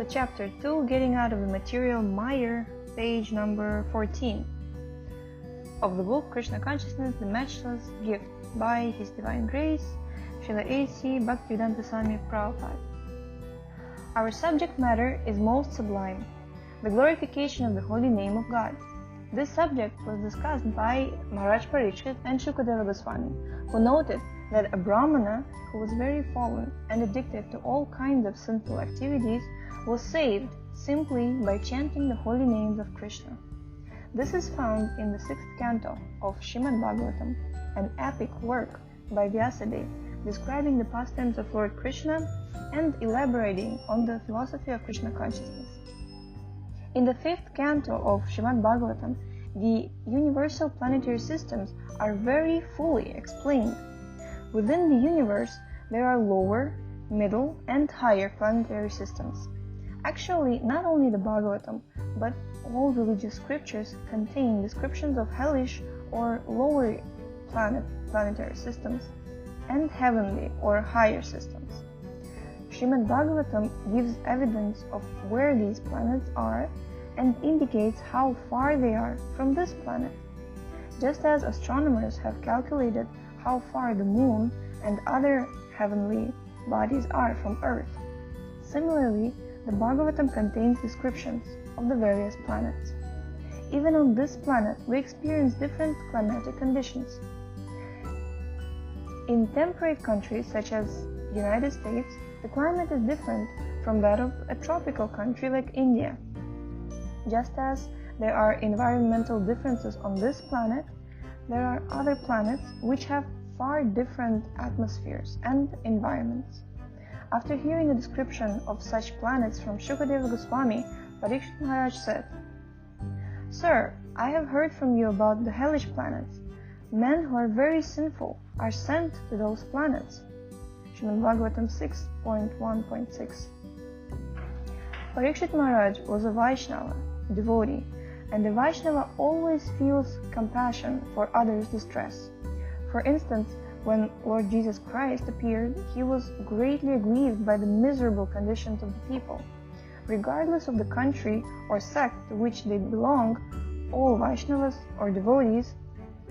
Chapter 2, Getting Out of the Material Mire, page number 14 of the book Krishna Consciousness, the Matchless Gift by His Divine Grace, Srila A.C. Bhaktivedanta Swami Prabhupada. Our subject matter is most sublime, the glorification of the holy name of God. This subject was discussed by Maharaj Parikshit and Shukadeva Goswami, who noted that a Brahmana who was very fallen and addicted to all kinds of sinful activities was saved simply by chanting the holy names of Krishna. This is found in the 6th canto of Srimad-Bhagavatam, an epic work by Vyasadeva describing the pastimes of Lord Krishna and elaborating on the philosophy of Krishna Consciousness. In the 5th canto of Srimad-Bhagavatam, the universal planetary systems are very fully explained. Within the universe, there are lower, middle, and higher planetary systems. Actually, not only the Bhagavatam, but all religious scriptures contain descriptions of hellish or lower planetary systems and heavenly or higher systems. Srimad-Bhagavatam gives evidence of where these planets are and indicates how far they are from this planet. Just as astronomers have calculated how far the moon and other heavenly bodies are from Earth, similarly, the Bhagavatam contains descriptions of the various planets. Even on this planet, we experience different climatic conditions. In temperate countries such as the United States, the climate is different from that of a tropical country like India. Just as there are environmental differences on this planet, there are other planets which have far different atmospheres and environments. After hearing a description of such planets from Shukadeva Goswami, Parikshit Maharaj said, "Sir, I have heard from you about the hellish planets. Men who are very sinful are sent to those planets." Srimad-Bhagavatam 6.1.6. Parikshit Maharaj was a Vaisnava, devotee, and the Vaisnava always feels compassion for others' distress. For instance, when Lord Jesus Christ appeared, he was greatly aggrieved by the miserable conditions of the people. Regardless of the country or sect to which they belong, all Vaishnavas or devotees,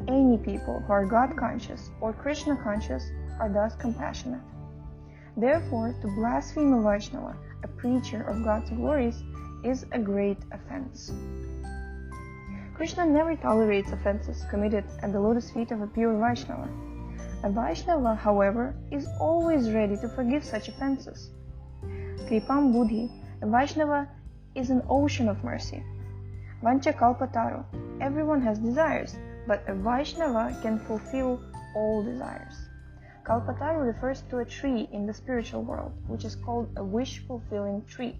any people who are God-conscious or Krishna-conscious, are thus compassionate. Therefore, to blaspheme a Vaishnava, a preacher of God's glories, is a great offense. Krishna never tolerates offenses committed at the lotus feet of a pure Vaishnava. A Vaishnava, however, is always ready to forgive such offenses. Kripam Buddhi, a Vaishnava is an ocean of mercy. Vancha Kalpataru, everyone has desires, but a Vaishnava can fulfill all desires. Kalpataru refers to a tree in the spiritual world, which is called a wish-fulfilling tree.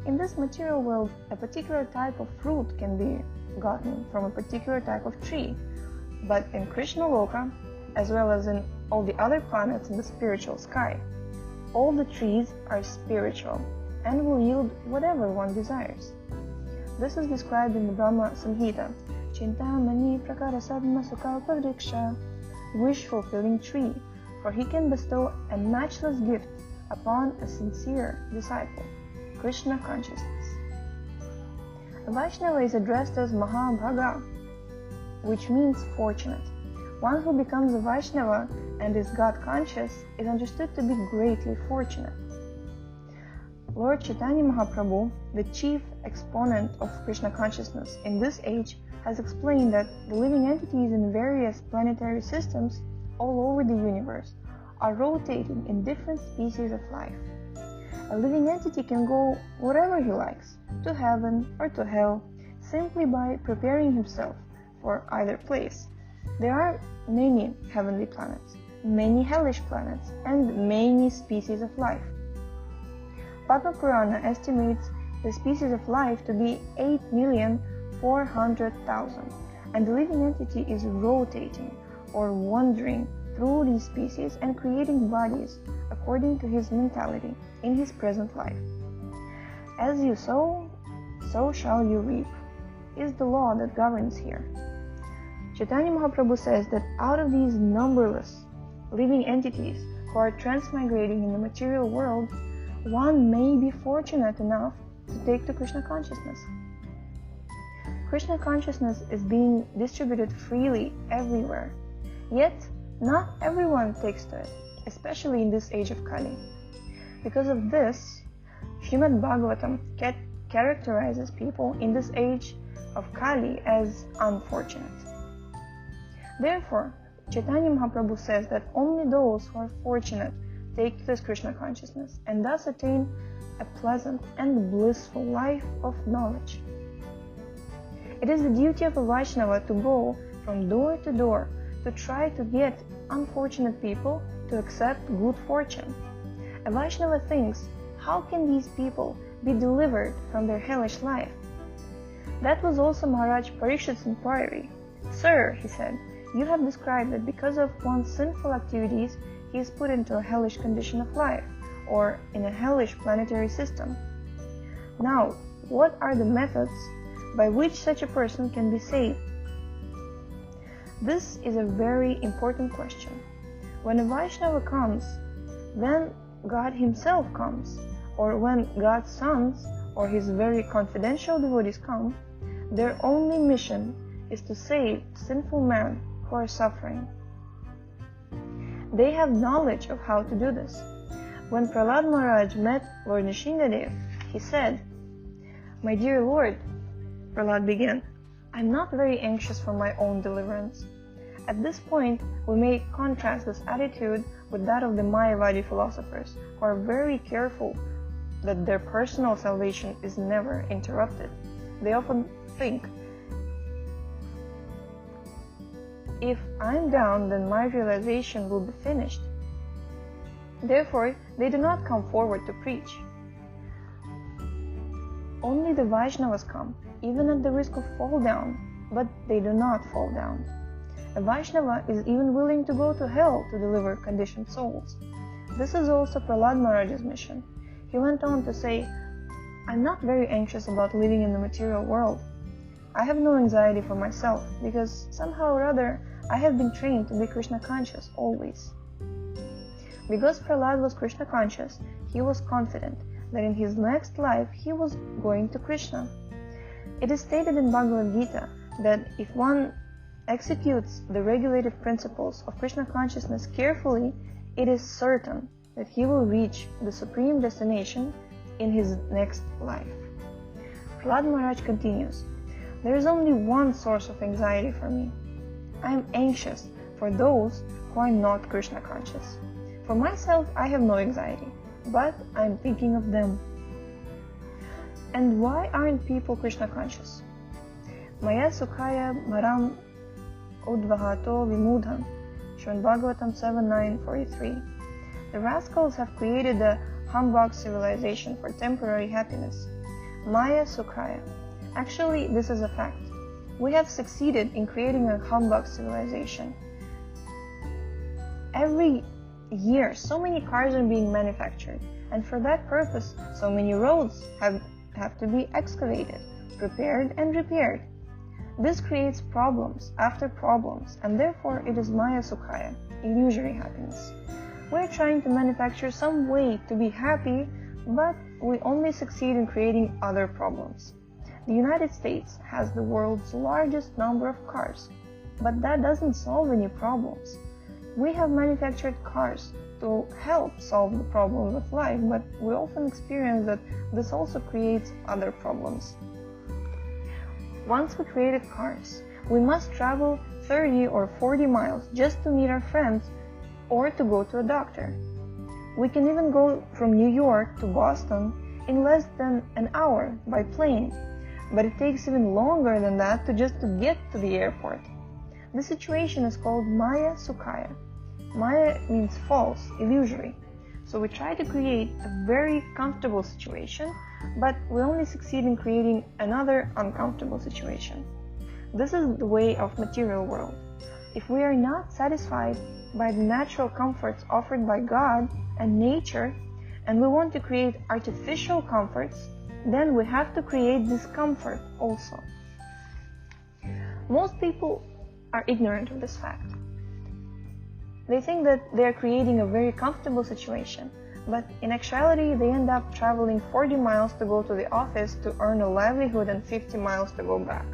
In this material world, a particular type of fruit can be gotten from a particular type of tree, but in Krishna Loka, as well as in all the other planets in the spiritual sky, all the trees are spiritual and will yield whatever one desires. This is described in the Brahma Samhita, Chintamani Prakara Sadma Sukalpa Vriksha, wish-fulfilling tree, for he can bestow a matchless gift upon a sincere disciple, Krishna Consciousness. A Vaishnava is addressed as Mahabhaga, which means fortunate. One who becomes a Vaishnava and is God-conscious is understood to be greatly fortunate. Lord Chaitanya Mahaprabhu, the chief exponent of Krishna consciousness in this age, has explained that the living entities in various planetary systems all over the universe are rotating in different species of life. A living entity can go wherever he likes, to heaven or to hell, simply by preparing himself for either place. There are many heavenly planets, many hellish planets, and many species of life. Padma Purana estimates the species of life to be 8,400,000, and the living entity is rotating or wandering through these species and creating bodies according to his mentality in his present life. As you sow, so shall you reap, is the law that governs here. Chaitanya Mahaprabhu says that out of these numberless living entities who are transmigrating in the material world, one may be fortunate enough to take to Krishna consciousness. Krishna consciousness is being distributed freely everywhere, yet not everyone takes to it, especially in this age of Kali. Because of this, Srimad-Bhagavatam characterizes people in this age of Kali as unfortunate. Therefore, Chaitanya Mahaprabhu says that only those who are fortunate take to this Krishna consciousness and thus attain a pleasant and blissful life of knowledge. It is the duty of a Vaishnava to go from door to door to try to get unfortunate people to accept good fortune. A Vaishnava thinks, how can these people be delivered from their hellish life? That was also Maharaj Parikshit's inquiry. Sir, he said, you have described that because of one's sinful activities, he is put into a hellish condition of life, or in a hellish planetary system. Now, what are the methods by which such a person can be saved? This is a very important question. When a Vaishnava comes, then God himself comes, or when God's sons or his very confidential devotees come, their only mission is to save sinful men who are suffering. They have knowledge of how to do this. When Prahlad Maharaj met Lord Nrsingadev, he said, "My dear Lord," Prahlad began, "I'm not very anxious for my own deliverance." At this point, we may contrast this attitude with that of the Mayavadi philosophers, who are very careful that their personal salvation is never interrupted. They often think, if I'm down, then my realization will be finished. Therefore, they do not come forward to preach. Only the Vaishnavas come, even at the risk of fall down, but they do not fall down. A Vaishnava is even willing to go to hell to deliver conditioned souls. This is also Prahlad Maharaj's mission. He went on to say, "I'm not very anxious about living in the material world. I have no anxiety for myself, because somehow or other I have been trained to be Krishna conscious always." Because Prahlad was Krishna conscious, he was confident that in his next life he was going to Krishna. It is stated in Bhagavad-gita that if one executes the regulative principles of Krishna consciousness carefully, it is certain that he will reach the supreme destination in his next life. Prahlad Maharaj continues, "There is only one source of anxiety for me. I am anxious for those who are not Krishna conscious. For myself, I have no anxiety, but I am thinking of them." And why aren't people Krishna conscious? Maya Sukhaya Maram Udvahato Vimudhan, Srimad-Bhagavatam 7.9.43. The rascals have created a humbug civilization for temporary happiness. Maya Sukhaya. Actually, this is a fact. We have succeeded in creating a humbug civilization. Every year, so many cars are being manufactured, and for that purpose, so many roads have to be excavated, prepared, and repaired. This creates problems after problems, and therefore it is Maya Sukhaya, illusory happiness. We are trying to manufacture some way to be happy, but we only succeed in creating other problems. The United States has the world's largest number of cars, but that doesn't solve any problems. We have manufactured cars to help solve the problems of life, but we often experience that this also creates other problems. Once we created cars, we must travel 30 or 40 miles just to meet our friends or to go to a doctor. We can even go from New York to Boston in less than an hour by plane, but it takes even longer than that to get to the airport. This situation is called Maya Sukhaya. Maya means false, illusory. So we try to create a very comfortable situation, but we only succeed in creating another uncomfortable situation. This is the way of material world. If we are not satisfied by the natural comforts offered by God and nature, and we want to create artificial comforts, then we have to create discomfort also. Most people are ignorant of this fact. They think that they are creating a very comfortable situation, but in actuality they end up traveling 40 miles to go to the office to earn a livelihood and 50 miles to go back.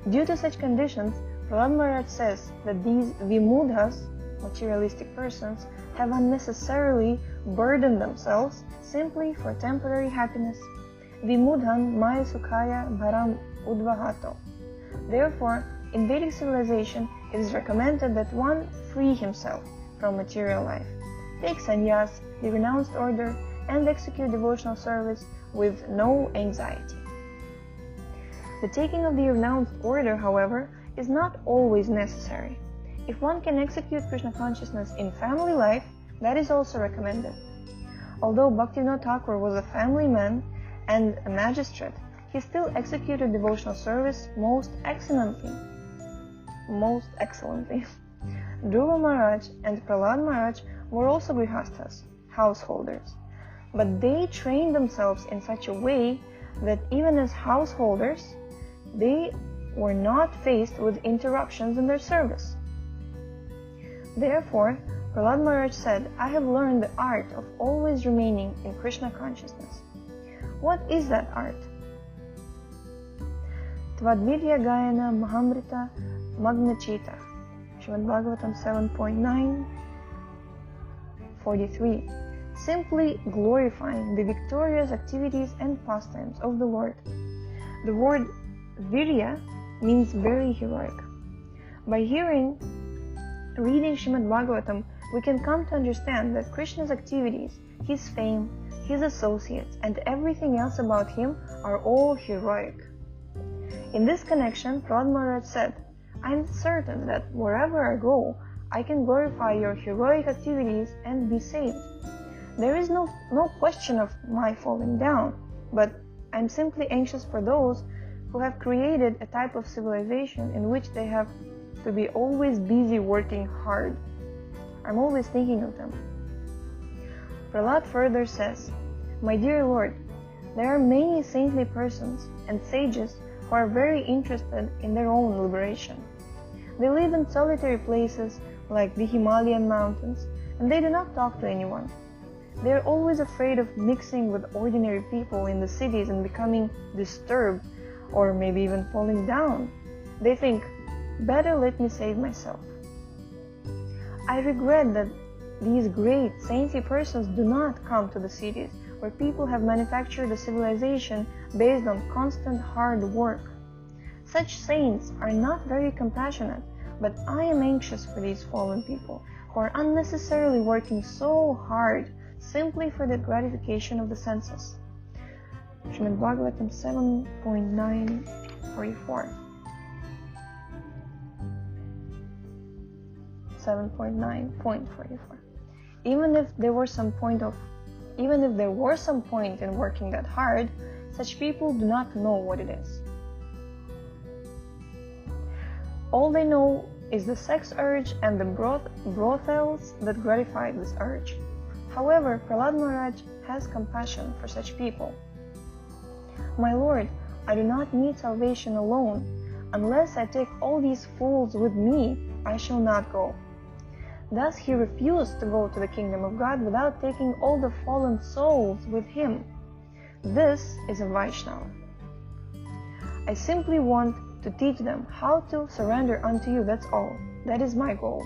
Due to such conditions, Prahlad Maharaj says that these vimudhas, materialistic persons, have unnecessarily burdened themselves simply for temporary happiness. Vimudhan maya sukhaya bharam udvahato. Therefore, in Vedic civilization, it is recommended that one free himself from material life, take sannyas, the renounced order, and execute devotional service with no anxiety. The taking of the renounced order, however, is not always necessary. If one can execute Krishna consciousness in family life, that is also recommended. Although Bhaktivinoda Thakur was a family man and a magistrate, he still executed devotional service most excellently. Dhruva Maharaj and Prahlad Maharaj were also grihasthas, householders, but they trained themselves in such a way that even as householders, they were not faced with interruptions in their service. Therefore, Prahlad Maharaj said, I have learned the art of always remaining in Krishna consciousness. What is that art? Tvadvidya Gayana Mahamrita Magnachita, Srimad-Bhagavatam 7.9, 43. Simply glorifying the victorious activities and pastimes of the Lord. The word virya means very heroic. By reading Srimad-Bhagavatam, we can come to understand that Krishna's activities, his fame, his associates, and everything else about him are all heroic. In this connection, Prahlad Maharaj said, I am certain that wherever I go, I can glorify your heroic activities and be saved. There is no question of my falling down, but I am simply anxious for those who have created a type of civilization in which they have to be always busy working hard. I'm always thinking of them. Prahlad further says, My dear Lord, there are many saintly persons and sages who are very interested in their own liberation. They live in solitary places like the Himalayan mountains, and they do not talk to anyone. They are always afraid of mixing with ordinary people in the cities and becoming disturbed, or maybe even falling down. They think, better let me save myself. I regret that these great saintly persons do not come to the cities where people have manufactured a civilization based on constant hard work. Such saints are not very compassionate, but I am anxious for these fallen people who are unnecessarily working so hard simply for the gratification of the senses. Srimad-Bhagavatam 7.9.44. 7.9.44. Even if there were some point in working that hard, such people do not know what it is. All they know is the sex urge and the brothels that gratify this urge. However, Prahlad Maharaj has compassion for such people. My Lord, I do not need salvation alone. Unless I take all these fools with me, I shall not go. Thus he refused to go to the kingdom of God without taking all the fallen souls with him. This is a Vaisnava. I simply want to teach them how to surrender unto you, that's all. That is my goal.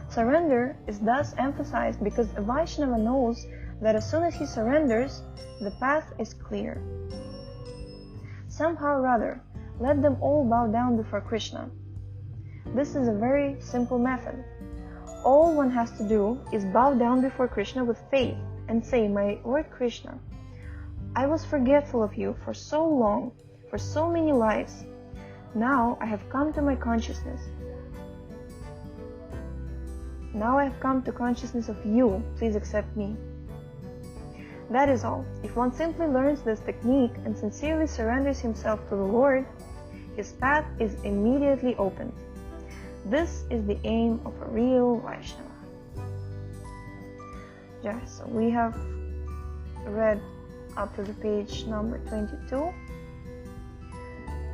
Surrender is thus emphasized because a Vaishnava knows that as soon as he surrenders, the path is clear. Somehow or other, let them all bow down before Krishna. This is a very simple method. All one has to do is bow down before Krishna with faith and say, My Lord Krishna, I was forgetful of you for so long, for so many lives. Now I have come to my consciousness. Now I have come to consciousness of you. Please accept me. That is all. If one simply learns this technique and sincerely surrenders himself to the Lord, his path is immediately opened. This is the aim of a real Vaishnava. Yes, so we have read up to the page number 22,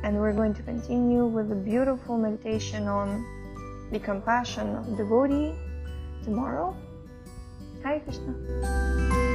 and we're going to continue with the beautiful meditation on the compassion of devotee tomorrow. Hare Krishna.